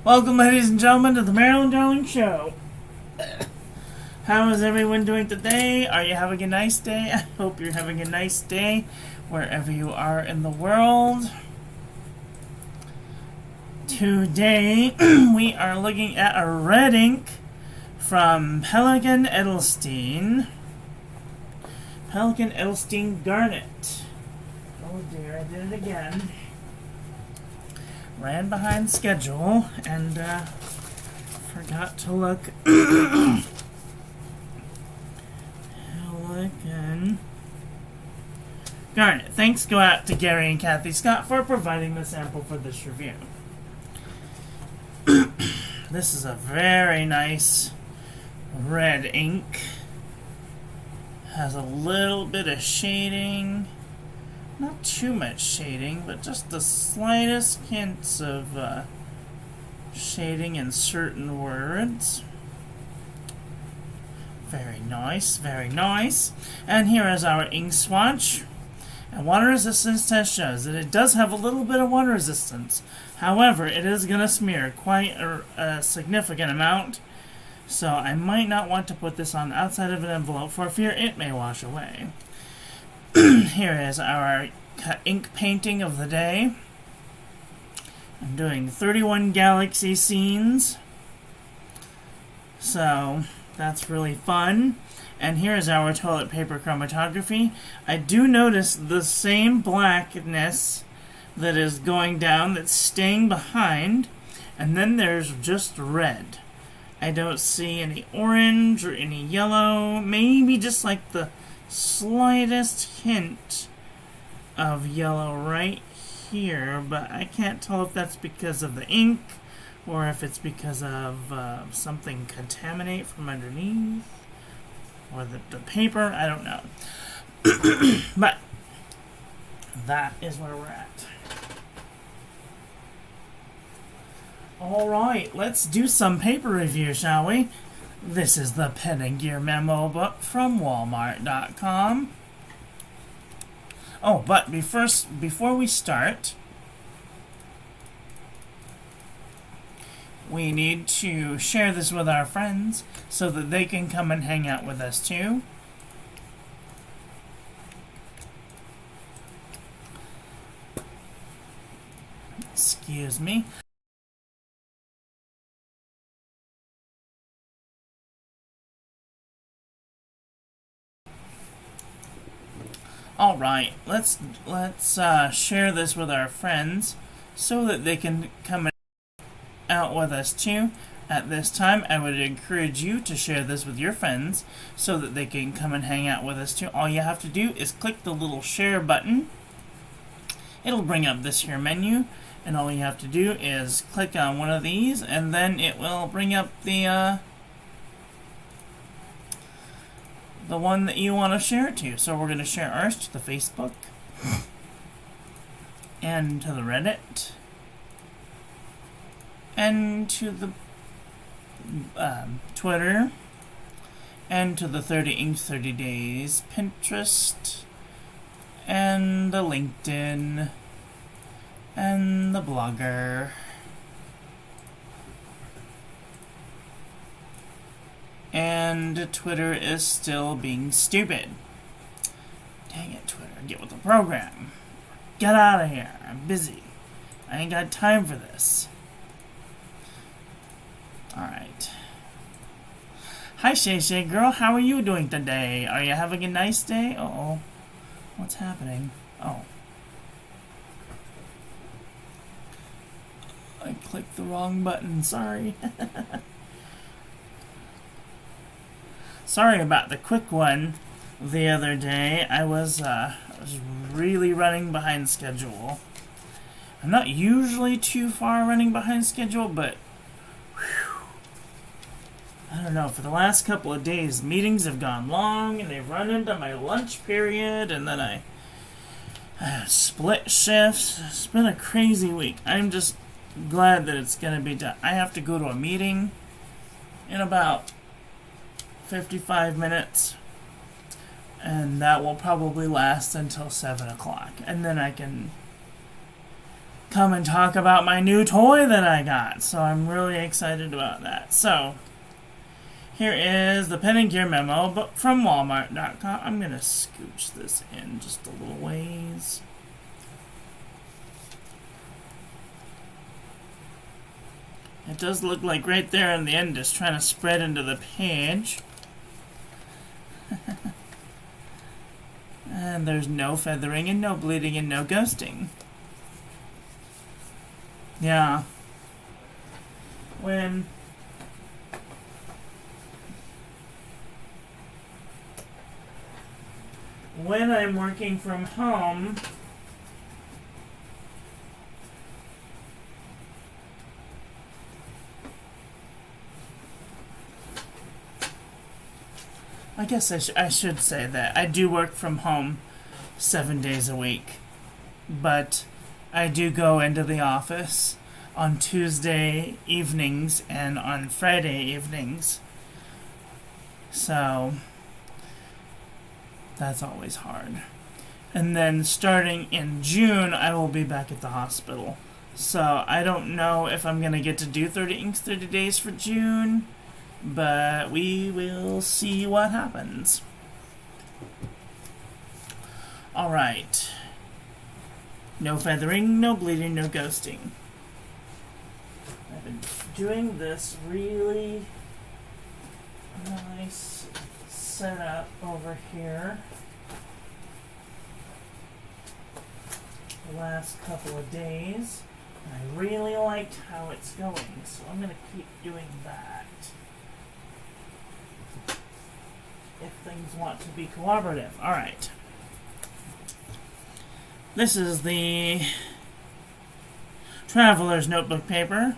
Welcome, ladies and gentlemen, to the Marilyn Darling Show. How is everyone doing today? Are you having a nice day? I hope you're having a nice day wherever you are in the world. Today, we are looking at a red ink from Pelikan Edelstein. Pelikan Edelstein Garnet. Oh dear, I did it again. Ran behind schedule and forgot to look. Pelikan Garnet. Thanks go out to Gary and Kathy Scott for providing the sample for this review. This is a very nice red ink. Has a little bit of shading. Not too much shading, but just the slightest hints of shading in certain words. Very nice, very nice. And here is our ink swatch. And water resistance test shows that it does have a little bit of water resistance. However, it is going to smear quite a significant amount. So I might not want to put this on the outside of an envelope for fear it may wash away. Here is our ink painting of the day. I'm doing 31 galaxy scenes. So that's really fun. And here is our toilet paper chromatography. I do notice the same blackness that is going down that's staying behind. And then there's just red. I don't see any orange or any yellow. Maybe just like the slightest hint of yellow right here, but I can't tell if that's because of the ink or if it's because of something contaminate from underneath or the paper. I don't know. But that is where we're at. Alright, let's do some paper review, shall we? This is the Pen and Gear Memo book from Walmart.com. Oh, but before we start, we need to share this with our friends so that they can come and hang out with us too. Excuse me. Alright, let's share this with our friends so that they can come out with us too. At this time, I would encourage you to share this with your friends so that they can come and hang out with us too. All you have to do is click the little share button. It'll bring up this here menu, and all you have to do is click on one of these, and then it will bring up the one that you want to share it to. So we're going to share ours to the Facebook and to the Reddit and to the Twitter and to the 30 Inks 30 Days Pinterest and the LinkedIn and the Blogger. And Twitter is still being stupid. Dang it, Twitter. Get with the program. Get out of here. I'm busy. I ain't got time for this. Alright. Hi, Shay Shay girl. How are you doing today? Are you having a nice day? Uh-oh. What's happening? Oh. I clicked the wrong button. Sorry. Sorry about the quick one the other day. I was really running behind schedule. I'm not usually too far running behind schedule, but whew, I don't know. For the last couple of days, meetings have gone long, and they've run into my lunch period, and then I split shifts. It's been a crazy week. I'm just glad that it's going to be done. I have to go to a meeting in about 55 minutes, and that will probably last until 7 o'clock, and then I can come and talk about my new toy that I got. So I'm really excited about that. So here is the pen and gear memo but from Walmart.com. I'm going to scooch this in just a little ways. It does look like right there in the end is trying to spread into the page. And there's no feathering and no bleeding and no ghosting. Yeah. When I'm working from home, I guess I should say that I do work from home 7 days a week, but I do go into the office on Tuesday evenings and on Friday evenings. So that's always hard. And then starting in June, I will be back at the hospital. So I don't know if I'm going to get to do 30 inks 30 days for June, but we will see what happens. Alright. No feathering, no bleeding, no ghosting. I've been doing this really nice setup over here the last couple of days. And I really liked how it's going, so I'm going to keep doing that. If things want to be cooperative. Alright. This is the Traveler's Notebook paper.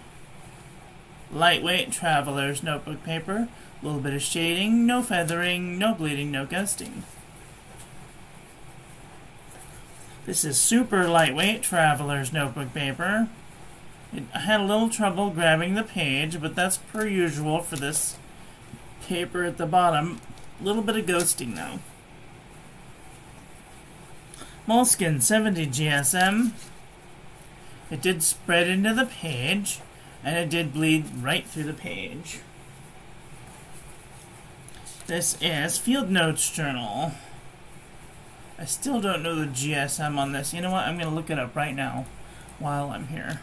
Lightweight Traveler's Notebook paper. A little bit of shading, no feathering, no bleeding, no ghosting. This is super lightweight Traveler's Notebook paper. I had a little trouble grabbing the page, but that's per usual for this paper at the bottom. A little bit of ghosting though. Moleskin 70 GSM. It did spread into the page, and it did bleed right through the page. This is Field Notes Journal. I still don't know the GSM on this. You know what? I'm going to look it up right now while I'm here.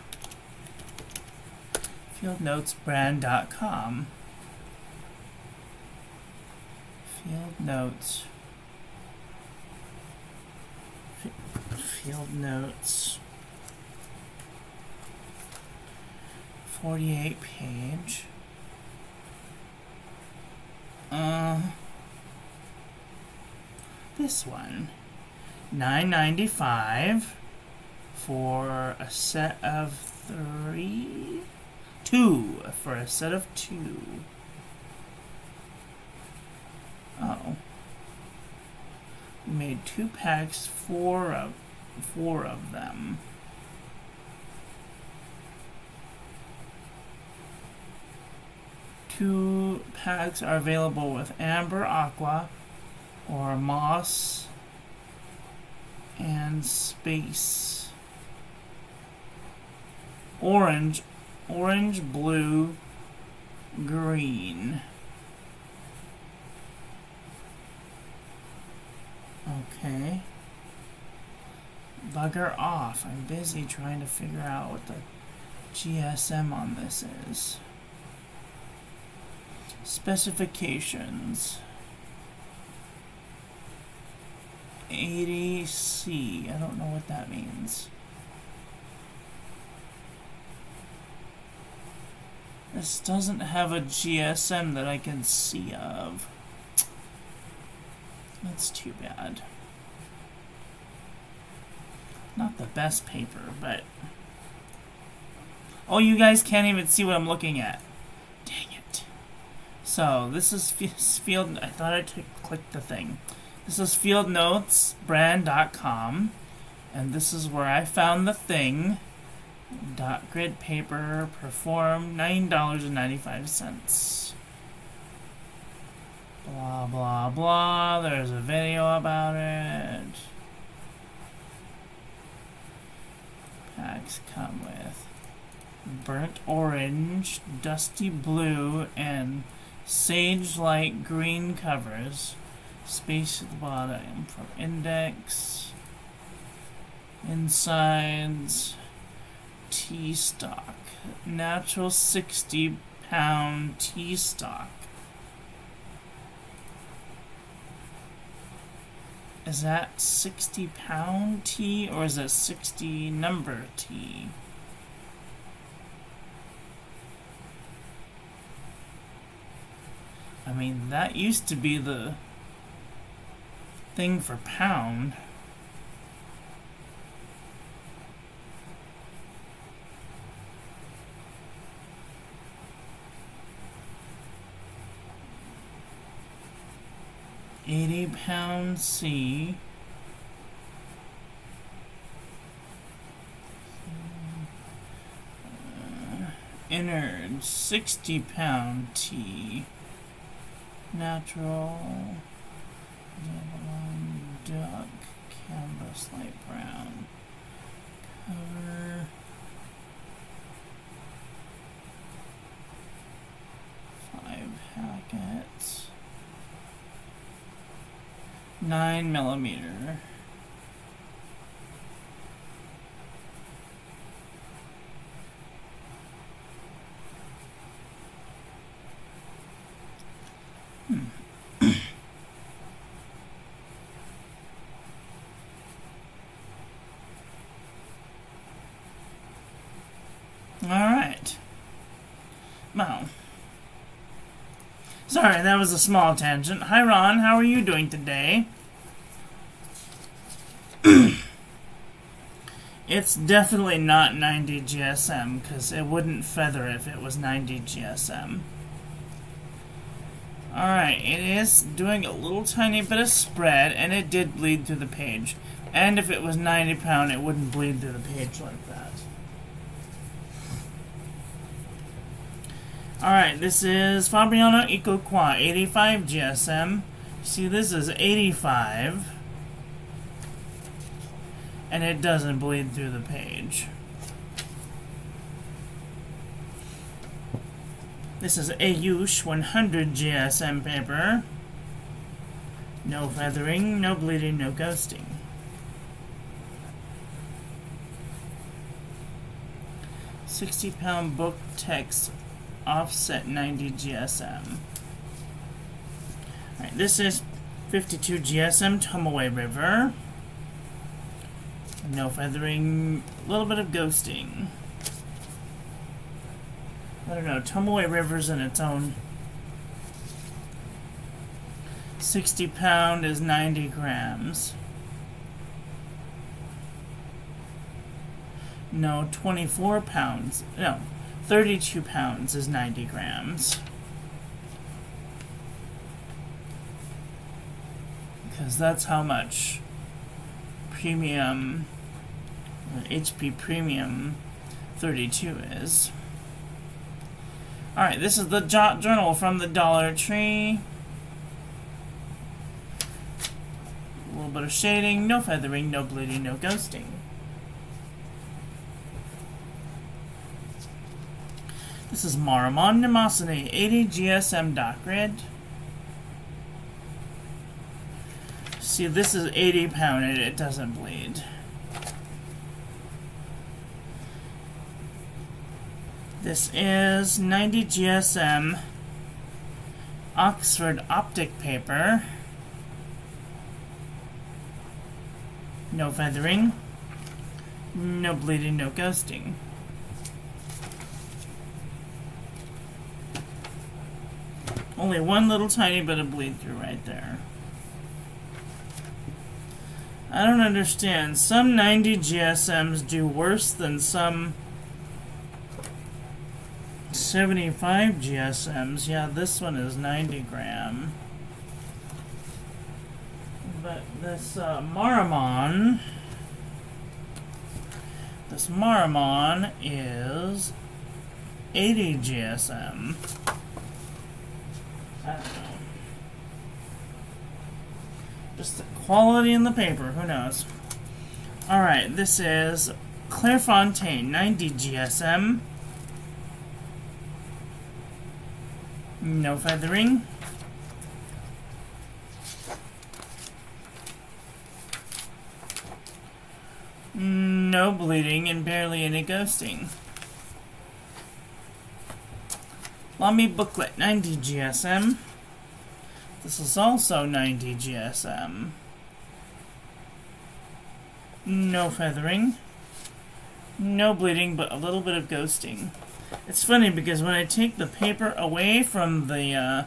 FieldNotesBrand.com. Field Notes. Field Notes. 48 page. This one. $9.95 for a set of 3. 2 for a set of 2. Oh. We made 2 packs, 4 of them. Two packs are available with Amber Aqua or Moss and Space. Orange, blue, green. Okay. Bugger off. I'm busy trying to figure out what the GSM on this is. Specifications. 80C. I don't know what that means. This doesn't have a GSM that I can see of. That's too bad. Not the best paper, but... Oh, you guys can't even see what I'm looking at. Dang it. So, this is Field... I thought I clicked the thing. This is FieldNotesBrand.com. And this is where I found the thing. Dot grid paper, Perform, $9.95. Blah, blah, blah. There's a video about it. packs come with burnt orange, dusty blue, and sage light green covers. Space at the bottom for index. Insides. Tea stock. Natural 60-pound tea stock. Is that 60-pound tea or is it 60 number tea? I mean, that used to be the thing for pound. £80 C. Innards, 60-pound T. Natural. Duck. Canvas, light brown. Cover. 5 packets. 9mm. Alright. Well. Sorry, that was a small tangent. Hi, Ron. How are you doing today? It's definitely not 90 GSM, because it wouldn't feather if it was 90 GSM. Alright, it is doing a little tiny bit of spread, and it did bleed through the page. And if it was 90 pound, it wouldn't bleed through the page like that. Alright, this is Fabriano Eco Qua 85 GSM. See, this is 85. And it doesn't bleed through the page. This is Ayush 100 GSM paper. No feathering, no bleeding, no ghosting. £60 book text offset 90 GSM. Alright, this is 52 GSM Tomoe River. No feathering, a little bit of ghosting. I don't know, Tomoe River's in its own. 60 pound is 90 grams. No, 24 pounds. No, 32 pounds is 90 grams. Because that's how much premium, HP Premium 32 is. Alright, this is the Jot Journal from the Dollar Tree. A little bit of shading, no feathering, no bleeding, no ghosting. This is Maramon Nemosity 80 GSM dot grid. See, this is 80 pound and it doesn't bleed. This is 90 GSM Oxford Optic paper. No feathering, no bleeding, no ghosting. Only one little tiny bit of bleed through right there. I don't understand. Some 90 GSMs do worse than some 75 GSMs. Yeah, this one is 90 gram. But this Maramon is 80 GSM. I don't know. Just the quality in the paper, who knows? Alright, this is Clairefontaine, 90 GSM. No feathering. No bleeding and barely any ghosting. Lamy Booklet, 90 GSM. This is also 90 GSM. No feathering. No bleeding, but a little bit of ghosting. It's funny because when I take the paper away from the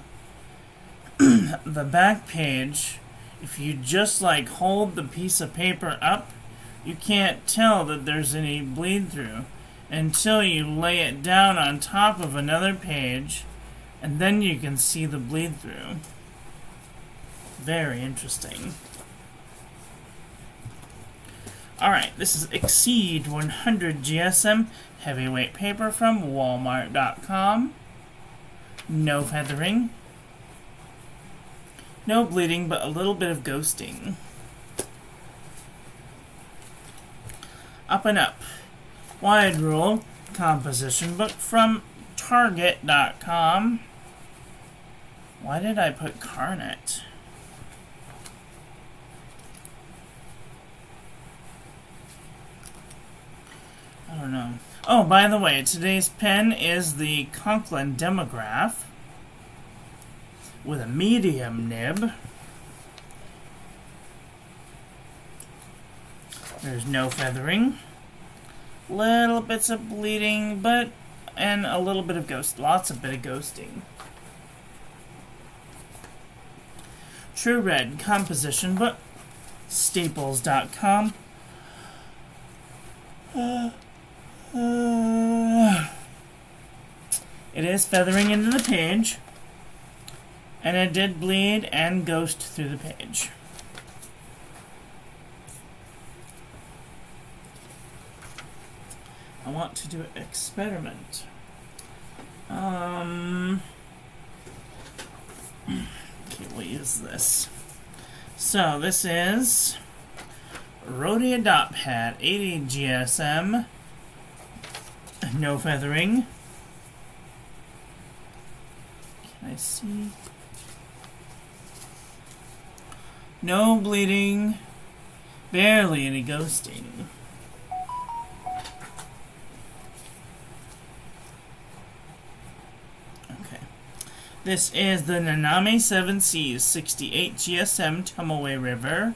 the back page, if you just like hold the piece of paper up, you can't tell that there's any bleed through until you lay it down on top of another page, and then you can see the bleed through. Very interesting. Alright, this is Exceed 100 GSM heavyweight paper from Walmart.com. No feathering. No bleeding, but a little bit of ghosting. Up and Up. Wide Rule composition book from Target.com. Why did I put Garnet? I don't know. Oh, by the way, today's pen is the Conklin Demograph with a medium nib. There's no feathering. Little bits of bleeding, and a little bit of ghost. Lots of bit of ghosting. True Red composition book. Staples.com. It is feathering into the page, and it did bleed and ghost through the page. I want to do an experiment. Okay, we'll use this. So this is Rhodia Dot Pad, 80 GSM. No feathering. Can I see? No bleeding. Barely any ghosting. Okay. This is the Nanami 7 Seas, 68 GSM Tumaway River.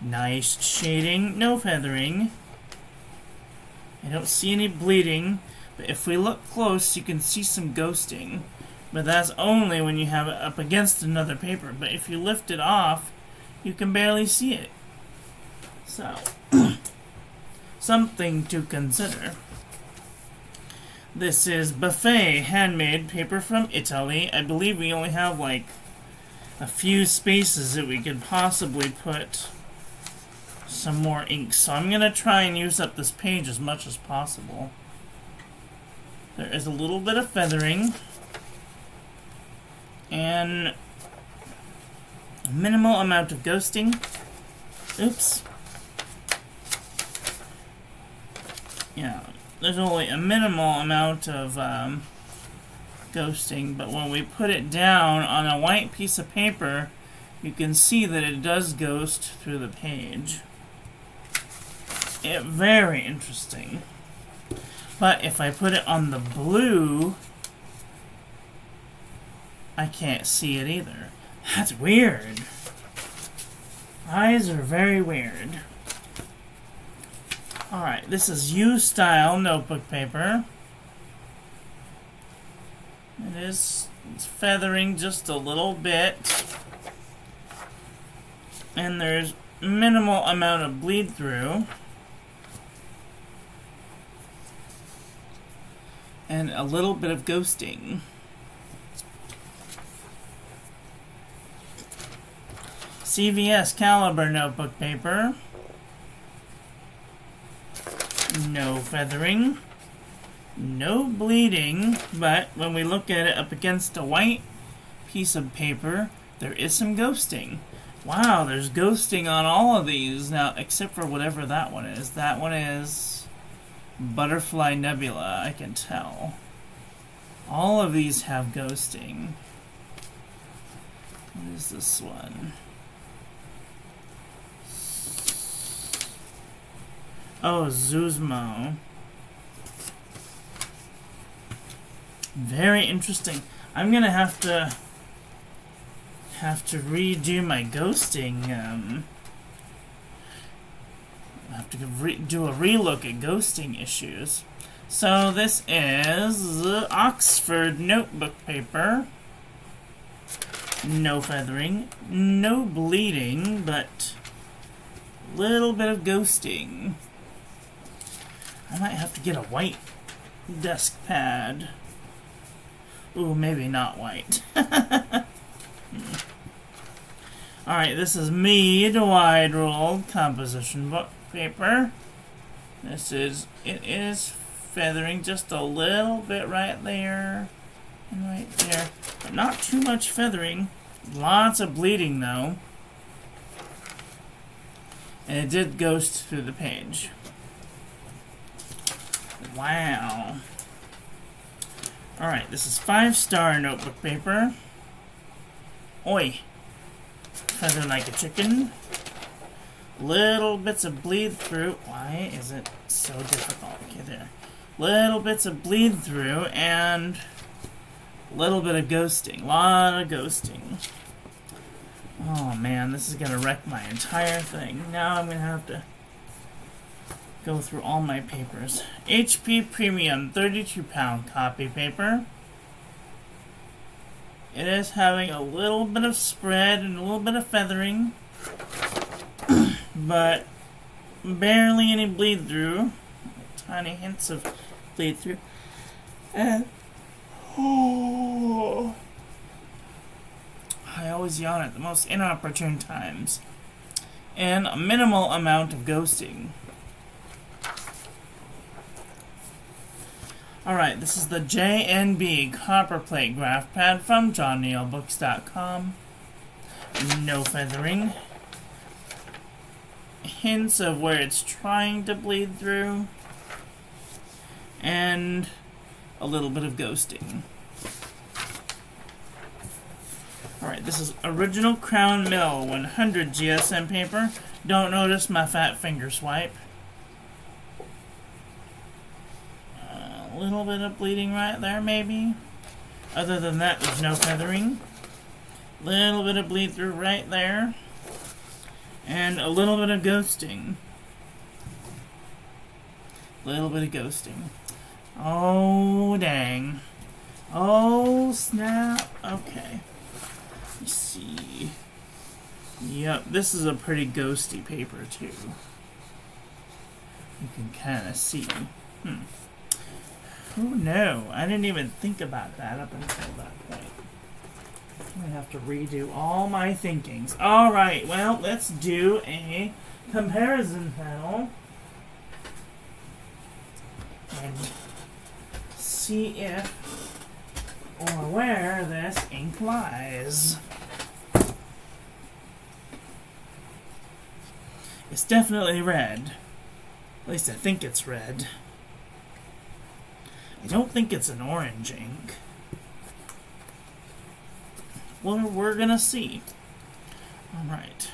Nice shading, no feathering. I don't see any bleeding, but if we look close, you can see some ghosting. But that's only when you have it up against another paper. But if you lift it off, you can barely see it. So, something to consider. This is Buffet handmade paper from Italy. I believe we only have like a few spaces that we could possibly put some more ink. So I'm going to try and use up this page as much as possible. There is a little bit of feathering and a minimal amount of ghosting. Oops. Yeah, there's only a minimal amount of ghosting, but when we put it down on a white piece of paper, you can see that it does ghost through the page. Very interesting. But if I put it on the blue, I can't see it either. That's weird. Eyes are very weird. Alright, this is U-Style notebook paper. It's feathering just a little bit. And there's minimal amount of bleed through. And a little bit of ghosting. CVS Caliber notebook paper. No feathering. No bleeding, but when we look at it up against a white piece of paper, there is some ghosting. Wow, there's ghosting on all of these now, except for whatever that one is. That one is Butterfly Nebula, I can tell. All of these have ghosting. What is this one? Oh, Zuzmo. Very interesting. I'm gonna have to redo my ghosting. I have to do a relook at ghosting issues. So this is Oxford notebook paper. No feathering, no bleeding, but a little bit of ghosting. I might have to get a white desk pad. Ooh, maybe not white. Alright, this is Mead wide rolled composition book paper. It is feathering just a little bit right there and right there, but not too much feathering. Lots of bleeding though. And it did ghost through the page. Wow. Alright, this is 5-star notebook paper. Oi. Feather like a chicken. Little bits of bleed through. Why is it so difficult? Okay, there. Little bits of bleed through and a little bit of ghosting. Lot of ghosting. Oh man, this is gonna wreck my entire thing. Now I'm gonna have to go through all my papers. HP Premium 32-pound copy paper. It is having a little bit of spread and a little bit of feathering, but barely any bleed through. Tiny hints of bleed through. And oh, I always yawn at the most inopportune times. And a minimal amount of ghosting. Alright, this is the JNB Copperplate Graph Pad from JohnNeilBooks.com. No feathering. Hints of where it's trying to bleed through. And a little bit of ghosting. Alright, this is Original Crown Mill 100 GSM paper. Don't notice my fat finger swipe. A little bit of bleeding right there, maybe. Other than that, there's no feathering. Little bit of bleed through right there. And a little bit of ghosting. Little bit of ghosting. Oh, dang. Oh, snap. Okay. Let's see. Yep, this is a pretty ghosty paper, too. You can kind of see. Oh no, I didn't even think about that up until that point. I'm going to have to redo all my thinkings. Alright, well, let's do a comparison panel. And see if or where this ink lies. It's definitely red. At least I think it's red. I don't think it's an orange ink. Well, we're gonna see. Alright.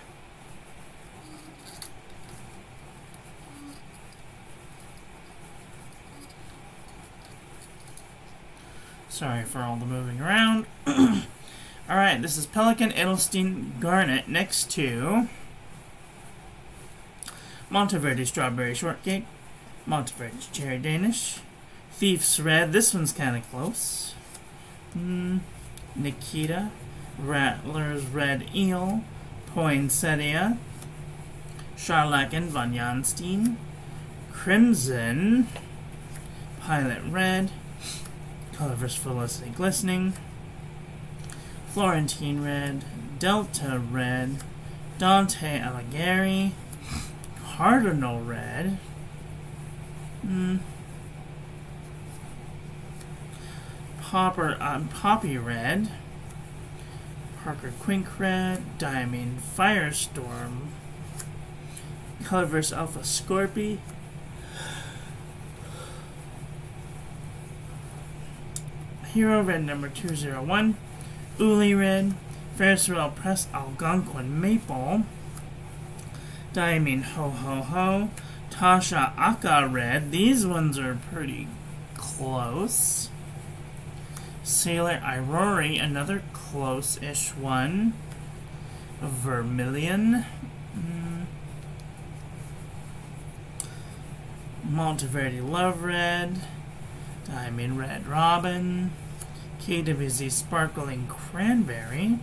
Sorry for all the moving around. Alright, this is Pelikan, Edelstein, Garnet next to Monteverde Strawberry Shortcake, Monteverde Cherry Danish, Thief's Red, this one's kind of close. Nikita, Rattler's Red Eel, Poinsettia, Scharlachen von Janstein, Crimson, Pilot Red, Colorverse Felicity Glistening, Florentine Red, Delta Red, Dante Alighieri, Cardinal Red, Poppy Red, Parker Quink Red, Diamine Firestorm, Colorverse Alpha Scorpy, Hero Red number 201. Uli Red. Ferris Wheel Press Algonquin Maple. Diamond Ho Ho Ho. Tasha Aka Red. These ones are pretty close. Sailor Irori, another close-ish one. Vermilion. Monteverde Love Red. Diamond Red Robin. KWZ Sparkling Cranberry.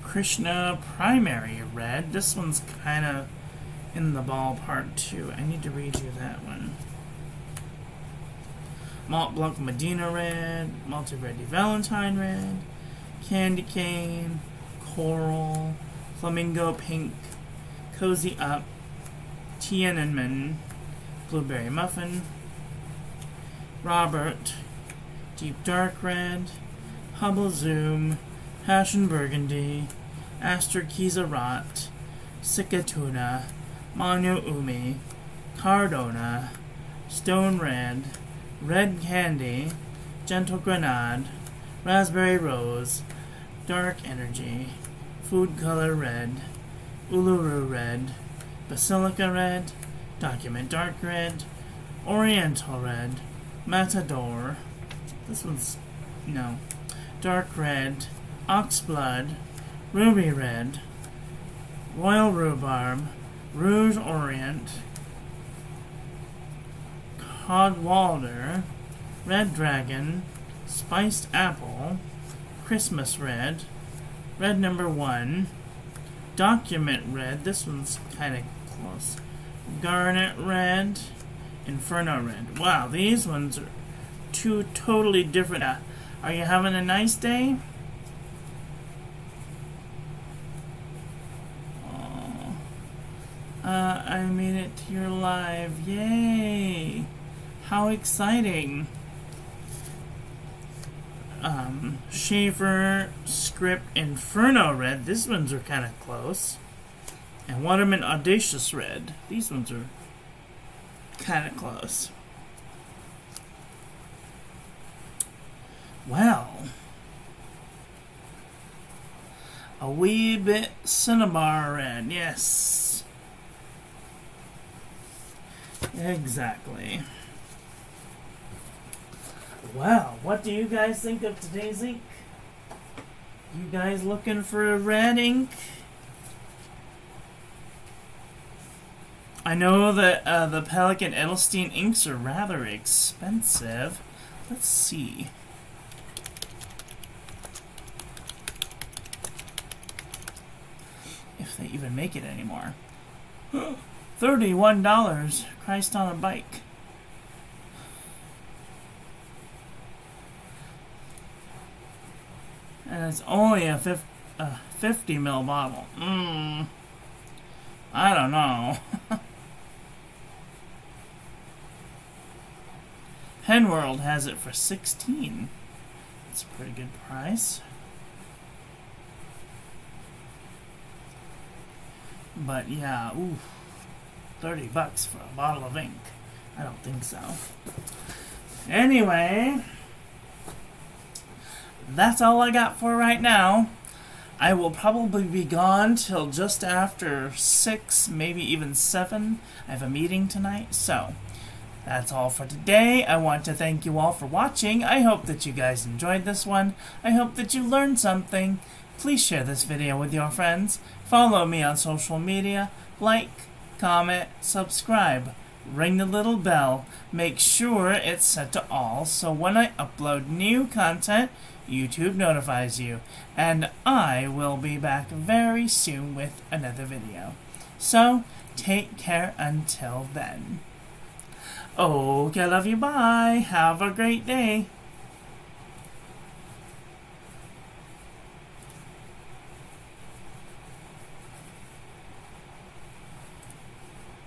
Krishna Primary Red. This one's kind of in the ballpark too. I need to read you that one. Malt Blanc Medina Red. Monteverde Valentine Red. Candy Cane. Coral. Flamingo Pink. Cozy Up. Tiananmen. Blueberry Muffin. Robert. Deep Dark Red. Hubble Zoom. Passion Burgundy. Aster Kizarat. Sikatuna. Manu Umi. Cardona. Stone Red. Red Candy. Gentle Grenade. Raspberry Rose. Dark Energy. Food Color Red. Uluru Red. Basilica Red. Document Dark Red. Oriental Red. Matador. This one's... no. Dark Red. Oxblood. Ruby Red. Royal Rhubarb. Rouge Orient. Codwalder. Red Dragon. Spiced Apple. Christmas Red. Red number 1. Document Red. This one's kind of close. Garnet Red. Inferno Red. Wow, these ones are two totally different. Are you having a nice day? Oh, I made it to your live. Yay! How exciting! Schaefer Script Inferno Red. These ones are kind of close. And Waterman Audacious Red. These ones are kind of close. Well, a wee bit Cinnabar Red. Yes. Exactly. Well, what do you guys think of today's ink? You guys looking for a red ink? I know that the Pelikan Edelstein inks are rather expensive. Let's see. If they even make it anymore. $31. Christ on a bike. And it's only a 50 ml bottle. I don't know. Penworld has it for $16. That's a pretty good price. But yeah, ooh, $30 for a bottle of ink. I don't think so. Anyway, that's all I got for right now. I will probably be gone till just after 6, maybe even 7. I have a meeting tonight, so that's all for today. I want to thank you all for watching. I hope that you guys enjoyed this one. I hope that you learned something. Please share this video with your friends. Follow me on social media. Like, comment, subscribe. Ring the little bell. Make sure it's set to all so when I upload new content, YouTube notifies you. And I will be back very soon with another video. So, take care until then. Okay, I love you. Bye. Have a great day.